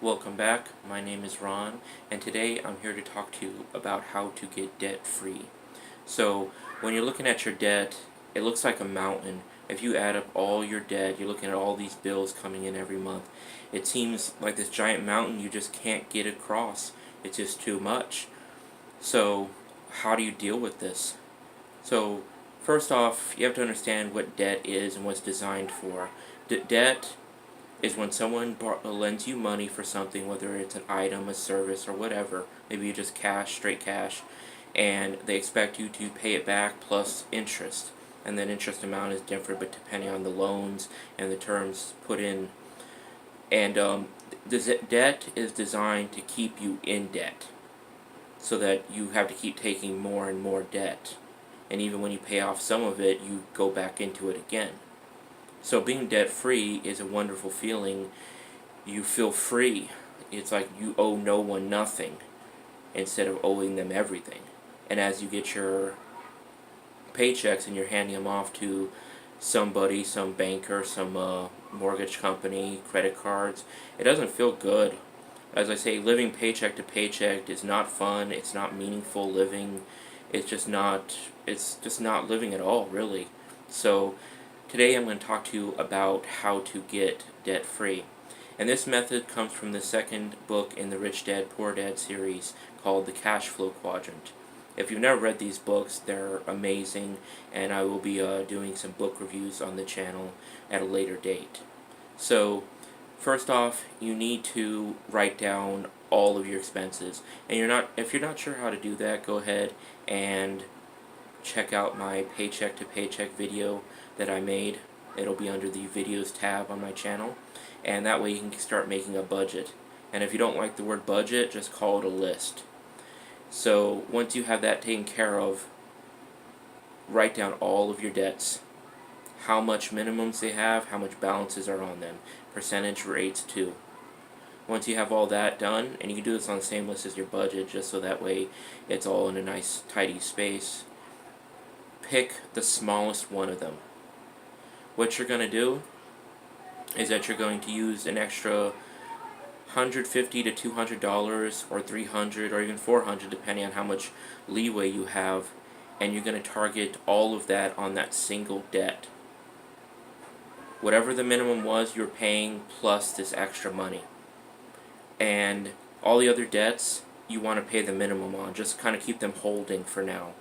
Welcome back. My name is Ron, and today I'm here to talk to you about how to get debt free. So, when you're looking at your debt, it looks like a mountain. If you add up all your debt, you're looking at all these bills coming in every month. It seems like this giant mountain you just can't get across. It's just too much. So, how do you deal with this? So, first off, you have to understand what debt is and what it's designed for. Debt is when someone lends you money for something, whether it's an item, a service, or whatever. Maybe you just cash, straight cash, and they expect you to pay it back plus interest. And then interest amount is different, but depending on the loans and the terms put in. And the debt is designed to keep you in debt, so that you have to keep taking more and more debt. And even when you pay off some of it, you go back into it again. So being debt-free is a wonderful feeling. You feel free. It's like you owe no one nothing instead of owing them everything. And as you get your paychecks and you're handing them off to somebody, some banker, some mortgage company, credit cards, it doesn't feel good. As I say, living paycheck to paycheck is not fun. It's not meaningful living. It's just not living at all, really. So today I'm going to talk to you about how to get debt free. And this method comes from the second book in the Rich Dad Poor Dad series called The Cash Flow Quadrant. If you've never read these books, they're amazing, and I will be doing some book reviews on the channel at a later date. So first off, you need to write down all of your expenses. And if you're not sure how to do that, go ahead and check out my Paycheck to Paycheck video that I made. It'll be under the videos tab on my channel, and that way you can start making a budget. And if you don't like the word budget, just call it a list. So once you have that taken care of, write down all of your debts, how much minimums they have, how much balances are on them, percentage rates too. Once you have all that done, and you can do this on the same list as your budget, just so that way it's all in a nice tidy space, pick the smallest one of them. What you're going to do is that you're going to use an extra $150 to $200 or $300 or even $400, depending on how much leeway you have, and you're going to target all of that on that single debt. Whatever the minimum was, you're paying plus this extra money. And all the other debts, you want to pay the minimum on. Just kind of keep them holding for now.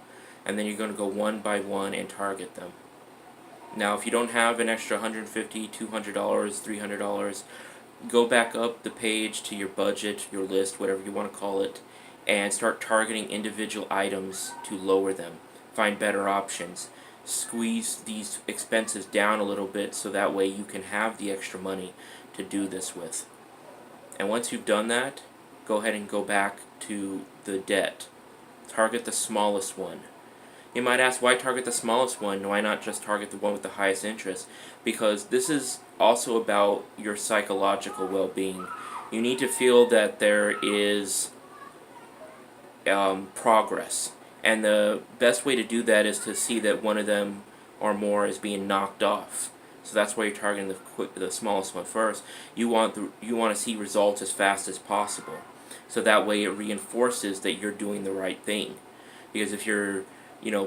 And then you're going to go one by one and target them. Now, if you don't have an extra $150, $200, $300, go back up the page to your budget, your list, whatever you want to call it, and start targeting individual items to lower them. Find better options. Squeeze these expenses down a little bit so that way you can have the extra money to do this with. And once you've done that, go ahead and go back to the debt. Target the smallest one. You might ask, why target the smallest one? Why not just target the one with the highest interest? Because this is also about your psychological well-being. You need to feel that there is progress. And the best way to do that is to see that one of them or more is being knocked off. So that's why you're targeting the smallest one first. You want to see results as fast as possible. So that way it reinforces that you're doing the right thing. Because if you're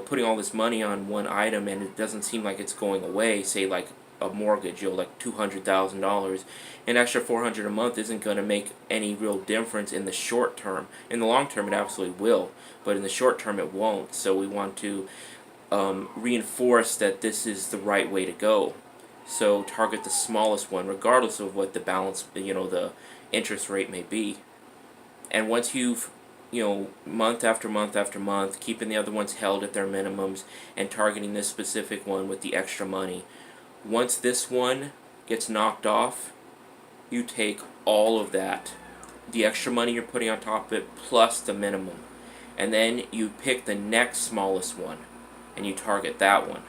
putting all this money on one item and it doesn't seem like it's going away, say like a mortgage, like $200,000, an extra $400 a month isn't going to make any real difference in the short term. In the long term, it absolutely will, but in the short term, it won't. So we want to reinforce that this is the right way to go. So target the smallest one, regardless of what the balance, the interest rate may be. And once you've month after month after month, keeping the other ones held at their minimums and targeting this specific one with the extra money. Once this one gets knocked off, you take all of that, the extra money you're putting on top of it, plus the minimum. And then you pick the next smallest one, and you target that one.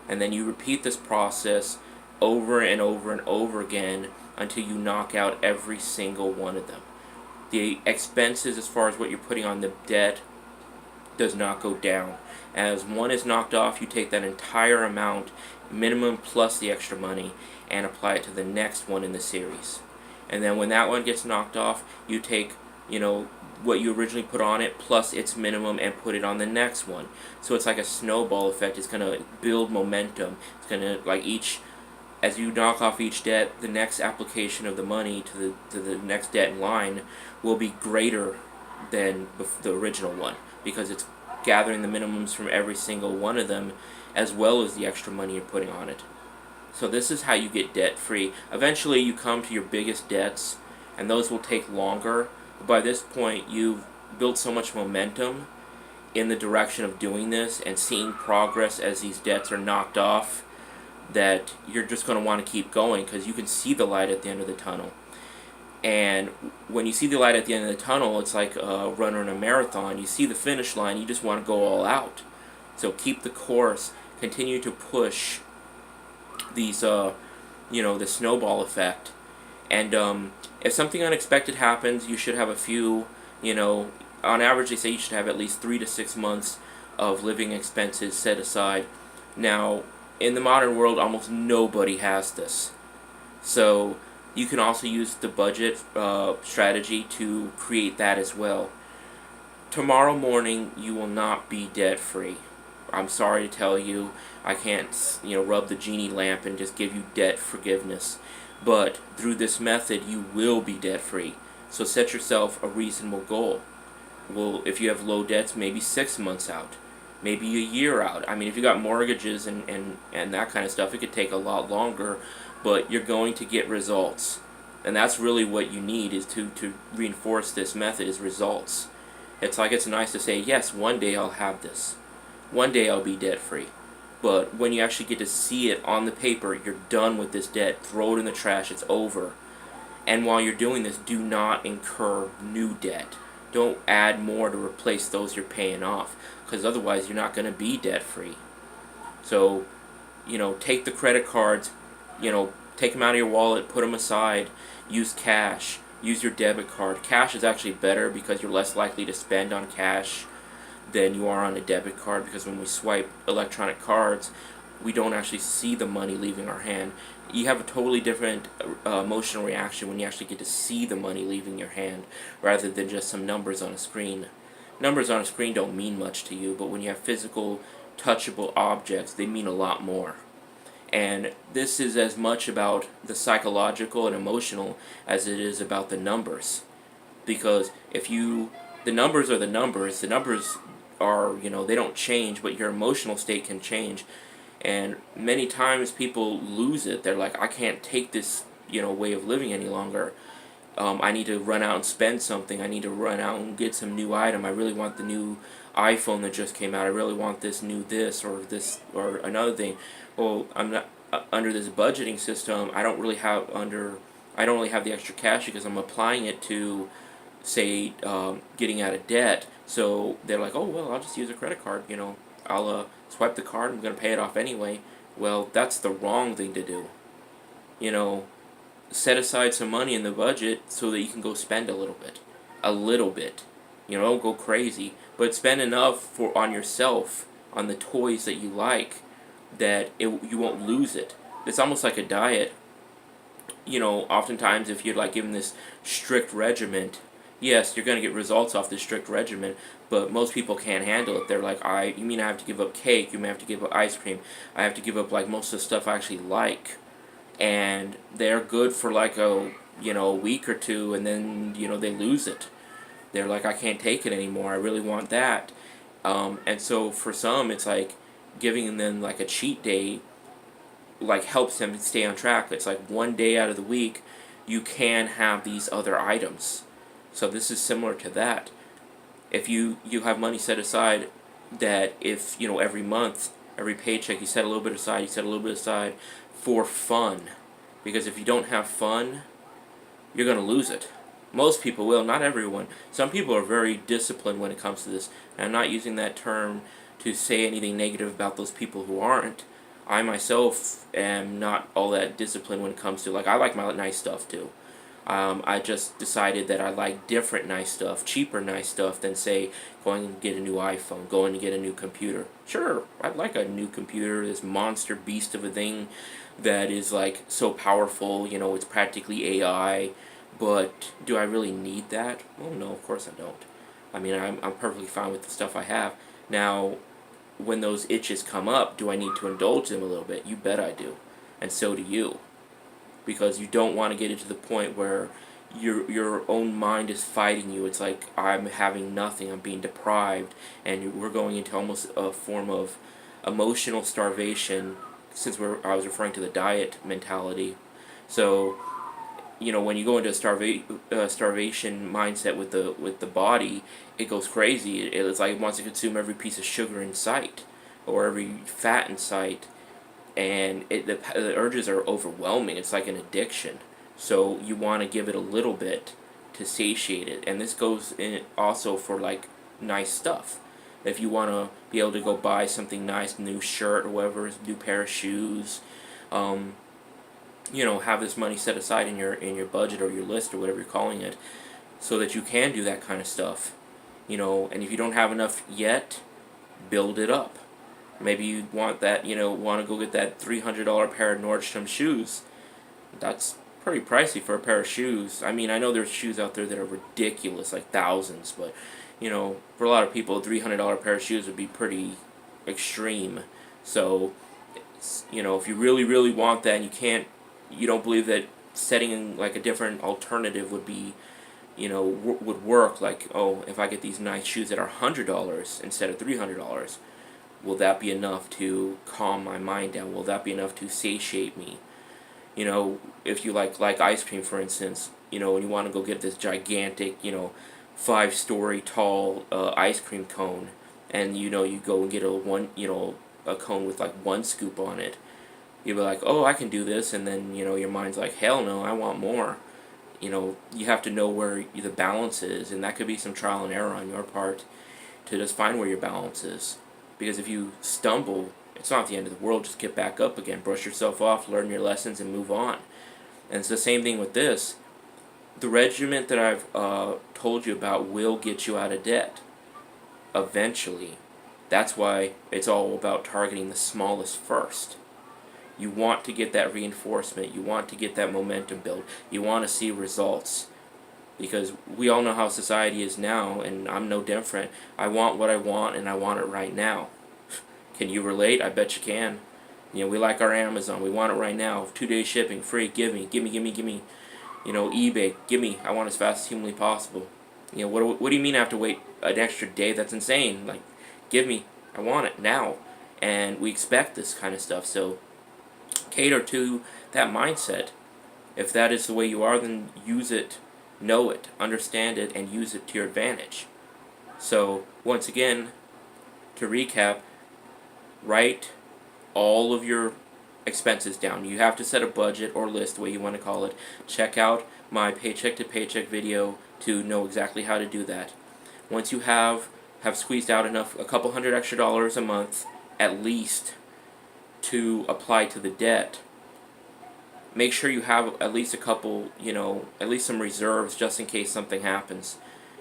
And then you repeat this process over and over and over again until you knock out every single one of them. The expenses as far as what you're putting on the debt does not go down. As one is knocked off, you take that entire amount, minimum plus the extra money, and apply it to the next one in the series. And then when that one gets knocked off, you take, you know, what you originally put on it plus its minimum and put it on the next one. So it's like a snowball effect. It's going to build momentum. It's going to, like, as you knock off each debt, the next application of the money to the next debt in line will be greater than the original one, because it's gathering the minimums from every single one of them, as well as the extra money you're putting on it. So this is how you get debt free. Eventually you come to your biggest debts, and those will take longer. But by this point, you've built so much momentum in the direction of doing this and seeing progress as these debts are knocked off, that you're just going to want to keep going, because you can see the light at the end of the tunnel. And when you see the light at the end of the tunnel, it's like a runner in a marathon. You see the finish line, you just want to go all out. So keep the course, continue to push these, the snowball effect. And if something unexpected happens, you should have a few, on average they say you should have at least 3 to 6 months of living expenses set aside. Now, in the modern world, almost nobody has this. So you can also use the budget strategy to create that as well. Tomorrow morning, you will not be debt free. I'm sorry to tell you, I can't, rub the genie lamp and just give you debt forgiveness. But through this method, you will be debt free. So set yourself a reasonable goal. Well, if you have low debts, maybe 6 months out, maybe a year out. I mean, if you got mortgages and that kind of stuff, it could take a lot longer, but you're going to get results. And that's really what you need, is to reinforce this method, is results. It's like, it's nice to say, yes, one day I'll have this. One day I'll be debt free. But when you actually get to see it on the paper, you're done with this debt, throw it in the trash, it's over. And while you're doing this, do not incur new debt. Don't add more to replace those you're paying off, because otherwise you're not going to be debt free. So, take the credit cards, take them out of your wallet, put them aside, use cash, use your debit card. Cash is actually better because you're less likely to spend on cash than you are on a debit card, because when we swipe electronic cards, we don't actually see the money leaving our hand. You have a totally different emotional reaction when you actually get to see the money leaving your hand, rather than just some numbers on a screen. Numbers on a screen don't mean much to you, but when you have physical, touchable objects, they mean a lot more. And this is as much about the psychological and emotional as it is about the numbers. Because the numbers are the numbers are, they don't change, but your emotional state can change. And many times people lose it. They're like, I can't take this, way of living any longer. I need to run out and spend something. I need to run out and get some new item. I really want the new iPhone that just came out. I really want this or another thing. Well, I'm not under this budgeting system. I don't really have the extra cash, because I'm applying it to, say, getting out of debt. So they're like, oh, well, I'll just use a credit card. I'll swipe the card. I'm going to pay it off anyway. Well, that's the wrong thing to do. Set aside some money in the budget so that you can go spend a little bit. A little bit. Don't go crazy, but spend enough on yourself, on the toys that you like, that you won't lose it. It's almost like a diet. Oftentimes if you're like given this strict regimen, yes, you're going to get results off this strict regimen, but most people can't handle it. They're like, you mean I have to give up cake? You may have to give up ice cream. I have to give up like most of the stuff I actually like. And they're good for like a week or two, and then they lose it. They're like, I can't take it anymore. I really want that. And so for some, it's like giving them like a cheat day like helps them stay on track. It's like one day out of the week you can have these other items. So this is similar to that. If you have money set aside, that if every month, every paycheck, you set a little bit aside for fun. Because if you don't have fun, you're going to lose it. Most people will, not everyone. Some people are very disciplined when it comes to this. And I'm not using that term to say anything negative about those people who aren't. I myself am not all that disciplined when it comes to, I like my nice stuff too. I just decided that I like different nice stuff, cheaper nice stuff, than, say, going and get a new iPhone, going to get a new computer. Sure, I'd like a new computer, this monster beast of a thing that is, so powerful, it's practically AI. But do I really need that? Well, no, of course I don't. I mean, I'm perfectly fine with the stuff I have. Now, when those itches come up, do I need to indulge them a little bit? You bet I do. And so do you. Because you don't want to get into the point where your own mind is fighting you. It's like, I'm having nothing, I'm being deprived, and we're going into almost a form of emotional starvation, since I was referring to the diet mentality. So, when you go into a starvation mindset with the body, it goes crazy. It's like it wants to consume every piece of sugar in sight, or every fat in sight, and the urges are overwhelming. It's like an addiction. So you want to give it a little bit to satiate it, and this goes in also for like nice stuff. If you want to be able to go buy something nice, new shirt or whatever, new pair of shoes, have this money set aside in your budget or your list or whatever you're calling it, so that you can do that kind of stuff. And if you don't have enough yet, build it up. Maybe you want want to go get that $300 pair of Nordstrom shoes. That's pretty pricey for a pair of shoes. I mean, I know there's shoes out there that are ridiculous, like thousands, but for a lot of people, a $300 pair of shoes would be pretty extreme. So, if you really, really want that, and you don't believe that setting like a different alternative would be, would work. Like, oh, if I get these nice shoes that are $100 instead of $300, will that be enough to calm my mind down? Will that be enough to satiate me? If you like ice cream, for instance, and you want to go get this gigantic, 5-story tall ice cream cone, and you go and get a cone with like 1 scoop on it. You'll be like, oh, I can do this, and then your mind's like, hell no, I want more. You have to know where the balance is, and that could be some trial and error on your part to just find where your balance is. Because if you stumble, it's not the end of the world. Just get back up again, brush yourself off, learn your lessons, and move on. And it's the same thing with this. The regiment that I've told you about will get you out of debt eventually. That's why it's all about targeting the smallest first. You want to get that reinforcement. You want to get that momentum build. You want to see results. Because we all know how society is now, and I'm no different. I want what I want, and I want it right now. Can you relate? I bet you can. We like our Amazon. We want it right now. 2-day shipping, free, give me. eBay, give me. I want it as fast as humanly possible. What do you mean I have to wait an extra day? That's insane. Like, give me. I want it now. And we expect this kind of stuff, so cater to that mindset. If that is the way you are, then use it. Know it, understand it, and use it to your advantage. So, once again, to recap, write all of your expenses down. You have to set a budget or list, the way you want to call it. Check out my Paycheck to Paycheck video to know exactly how to do that. Once you have squeezed out a couple $100 extra a month, at least, to apply to the debt, make sure you have at least a couple, at least some reserves just in case something happens.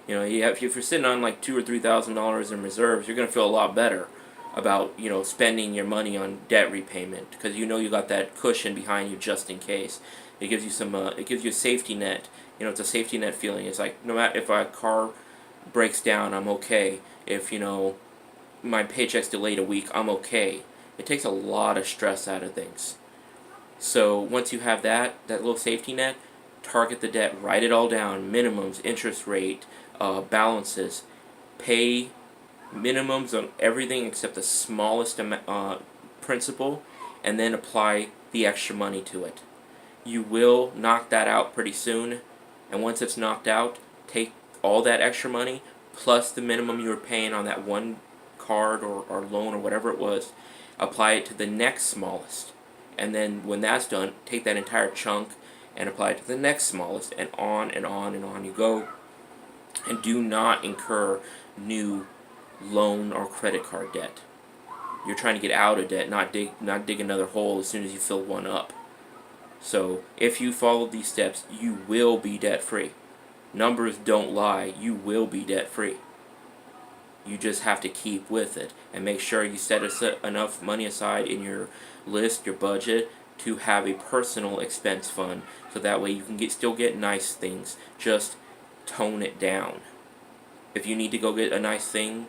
If you're sitting on like $2,000 or $3,000 in reserves, you're gonna feel a lot better about spending your money on debt repayment, because you got that cushion behind you just in case. It gives you it gives you a safety net. It's a safety net feeling. It's like, no matter if a car breaks down, I'm okay. If my paycheck's delayed a week, I'm okay. It takes a lot of stress out of things. So once you have that little safety net, target the debt, write it all down, minimums, interest rate, balances, pay minimums on everything except the smallest principal, and then apply the extra money to it. You will knock that out pretty soon, and once it's knocked out, take all that extra money plus the minimum you were paying on that one card or loan or whatever it was, apply it to the next smallest. And then when that's done, take that entire chunk and apply it to the next smallest, and on and on and on you go. And do not incur new loan or credit card debt. You're trying to get out of debt, not dig another hole as soon as you fill one up. So if you follow these steps, you will be debt free. Numbers don't lie. You will be debt free. You just have to keep with it and make sure you set enough money aside in your list, your budget, to have a personal expense fund, so that way you can still get nice things. Just tone it down. If you need to go get a nice thing,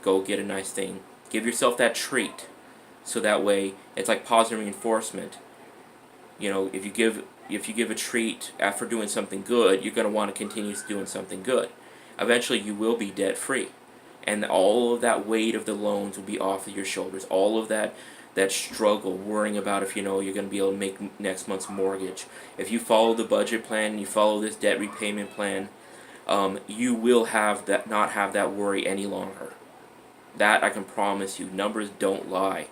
go get a nice thing. Give yourself that treat, so that way it's like positive reinforcement. You know, if you give a treat after doing something good, you're going to want to continue doing something good. Eventually, you will be debt free, and all of that weight of the loans will be off of your shoulders. All of that struggle, worrying about if you know you're going to be able to make next month's mortgage. If you follow the budget plan and you follow this debt repayment plan, you will not have that worry any longer. That I can promise you. Numbers don't lie.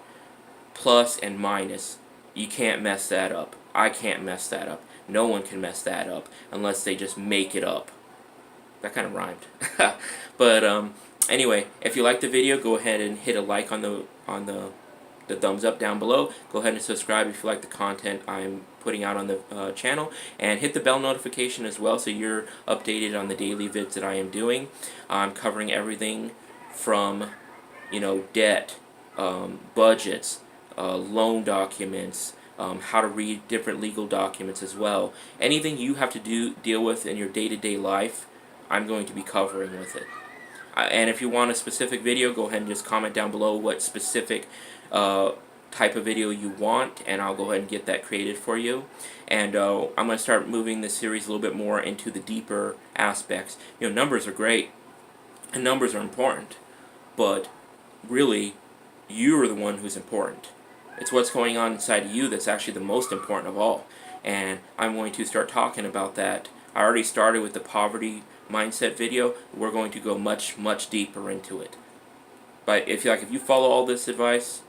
Plus and minus, you can't mess that up. I can't mess that up. No one can mess that up unless they just make it up. That kind of rhymed. But anyway, if you like the video, go ahead and hit a like on the thumbs up down below. Go ahead and subscribe if you like the content I'm putting out on the channel, and hit the bell notification as well, so you're updated on the daily vids that I am doing. I'm covering everything from, you know, debt, budgets, loan documents, how to read different legal documents as well. Anything you have to deal with in your day-to-day life, I'm going to be covering with it. And if you want a specific video, go ahead and just comment down below what specific type of video you want, and I'll go ahead and get that created for you. And I'm going to start moving this series a little bit more into the deeper aspects. You know, numbers are great, and numbers are important, but really, you are the one who's important. It's what's going on inside of you that's actually the most important of all. And I'm going to start talking about that. I already started with the poverty mindset video. We're going to go much, much deeper into it. But if you follow all this advice,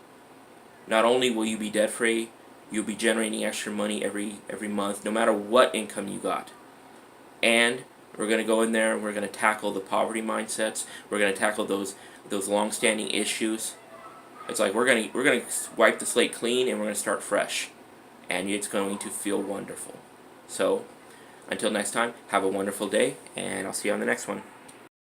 not only will you be debt free, you'll be generating extra money every month, no matter what income you got. And we're going to go in there and we're going to tackle the poverty mindsets. We're going to tackle those long-standing issues. It's like we're going to wipe the slate clean, and we're going to start fresh. And it's going to feel wonderful. So, until next time, have a wonderful day, and I'll see you on the next one.